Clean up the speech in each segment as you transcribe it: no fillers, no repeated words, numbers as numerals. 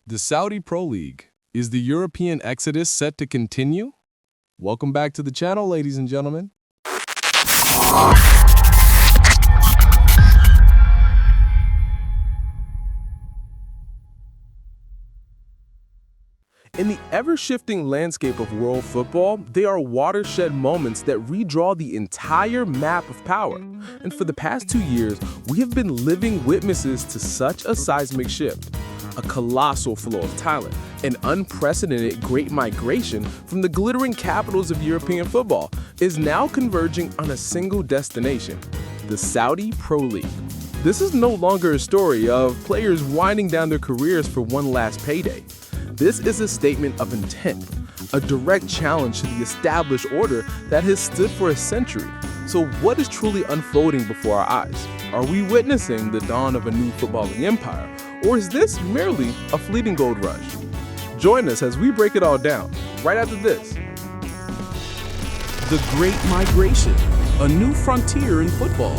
The Saudi Pro League. Is the European exodus set to continue? Welcome back to the channel, ladies and gentlemen. In the ever-shifting landscape of world football, there are watershed moments that redraw the entire map of power. And for the past 2 years, we have been living witnesses to such a seismic shift. A colossal flow of talent, an unprecedented great migration from the glittering capitals of European football is now converging on a single destination, the Saudi Pro League. This is no longer a story of players winding down their careers for one last payday. This is a statement of intent, a direct challenge to the established order that has stood for a century. So what is truly unfolding before our eyes? Are we witnessing the dawn of a new footballing empire? Or is this merely a fleeting gold rush? Join us as we break it all down, right after this. The Great Migration, a new frontier in football.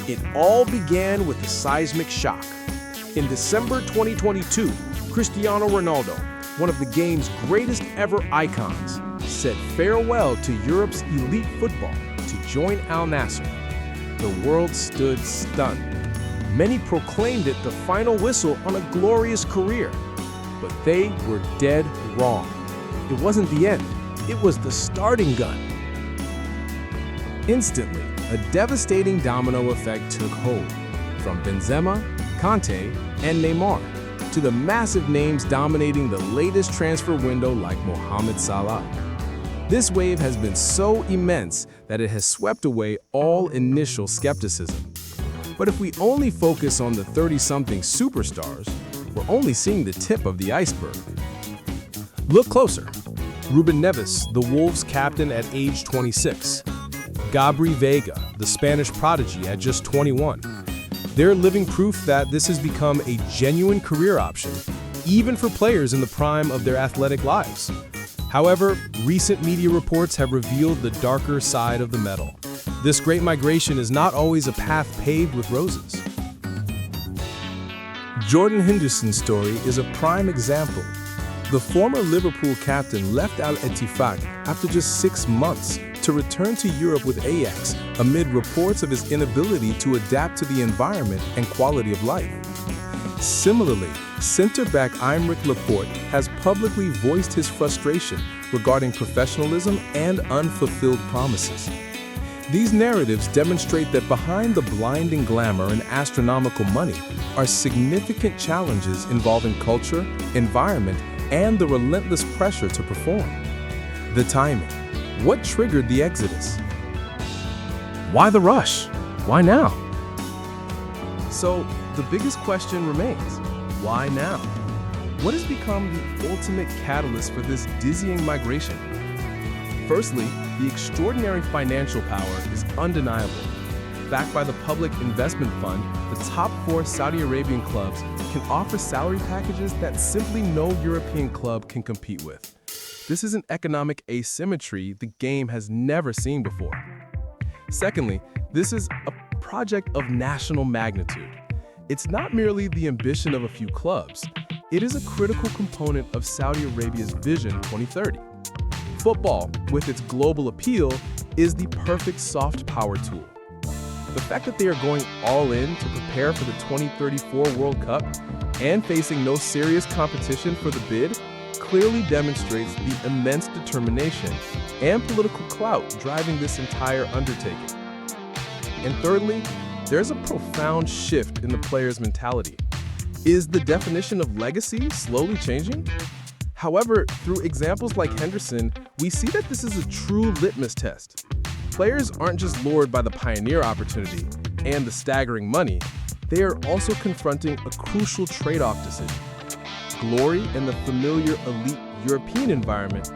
It all began with a seismic shock. In December 2022, Cristiano Ronaldo, one of the game's greatest ever icons, said farewell to Europe's elite football to join Al-Nassr. The world stood stunned. Many proclaimed it the final whistle on a glorious career, but they were dead wrong. It wasn't the end, it was the starting gun. Instantly, a devastating domino effect took hold, from Benzema, Kante, and Neymar, to the massive names dominating the latest transfer window like Mohamed Salah. This wave has been so immense that it has swept away all initial skepticism. But if we only focus on the 30-something superstars, we're only seeing the tip of the iceberg. Look closer. Ruben Neves, the Wolves captain at age 26. Gabri Veiga, the Spanish prodigy at just 21. They're living proof that this has become a genuine career option, even for players in the prime of their athletic lives. However, recent media reports have revealed the darker side of the medal. This great migration is not always a path paved with roses. Jordan Henderson's story is a prime example. The former Liverpool captain left Al-Ettifaq after just 6 months to return to Europe with Ajax amid reports of his inability to adapt to the environment and quality of life. Similarly, center-back Aymeric Laporte has publicly voiced his frustration regarding professionalism and unfulfilled promises. These narratives demonstrate that behind the blinding glamour and astronomical money are significant challenges involving culture, environment, and the relentless pressure to perform. The timing. What triggered the exodus? Why the rush? Why now? So, the biggest question remains, why now? What has become the ultimate catalyst for this dizzying migration? Firstly, the extraordinary financial power is undeniable. Backed by the Public Investment Fund, the top 4 Saudi Arabian clubs can offer salary packages that simply no European club can compete with. This is an economic asymmetry the game has never seen before. Secondly, this is a project of national magnitude. It's not merely the ambition of a few clubs. It is a critical component of Saudi Arabia's Vision 2030. Football, with its global appeal, is the perfect soft power tool. The fact that they are going all in to prepare for the 2034 World Cup and facing no serious competition for the bid clearly demonstrates the immense determination and political clout driving this entire undertaking. And thirdly, there's a profound shift in the player's mentality. Is the definition of legacy slowly changing? However, through examples like Henderson, we see that this is a true litmus test. Players aren't just lured by the pioneer opportunity and the staggering money, they are also confronting a crucial trade-off decision. Glory in the familiar elite European environment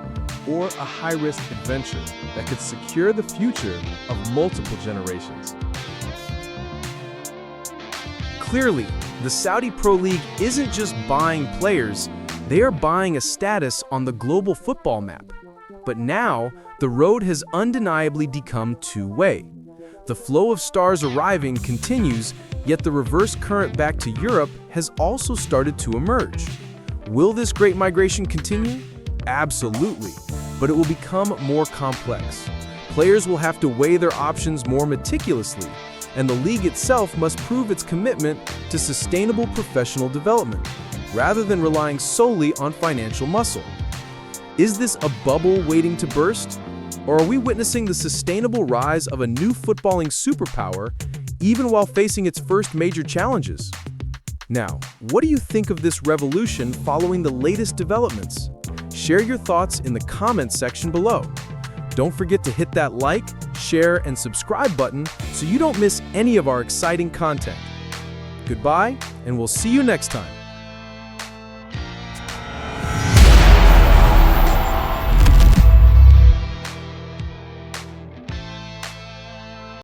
or a high-risk adventure that could secure the future of multiple generations. Clearly, the Saudi Pro League isn't just buying players, they are buying a status on the global football map. But now, the road has undeniably become two-way. The flow of stars arriving continues, yet the reverse current back to Europe has also started to emerge. Will this great migration continue? Absolutely, but it will become more complex. Players will have to weigh their options more meticulously, and the league itself must prove its commitment to sustainable professional development, rather than relying solely on financial muscle. Is this a bubble waiting to burst? Or are we witnessing the sustainable rise of a new footballing superpower, even while facing its first major challenges? Now, what do you think of this revolution following the latest developments? Share your thoughts in the comments section below. Don't forget to hit that like, share, and subscribe button so you don't miss any of our exciting content. Goodbye, and we'll see you next time.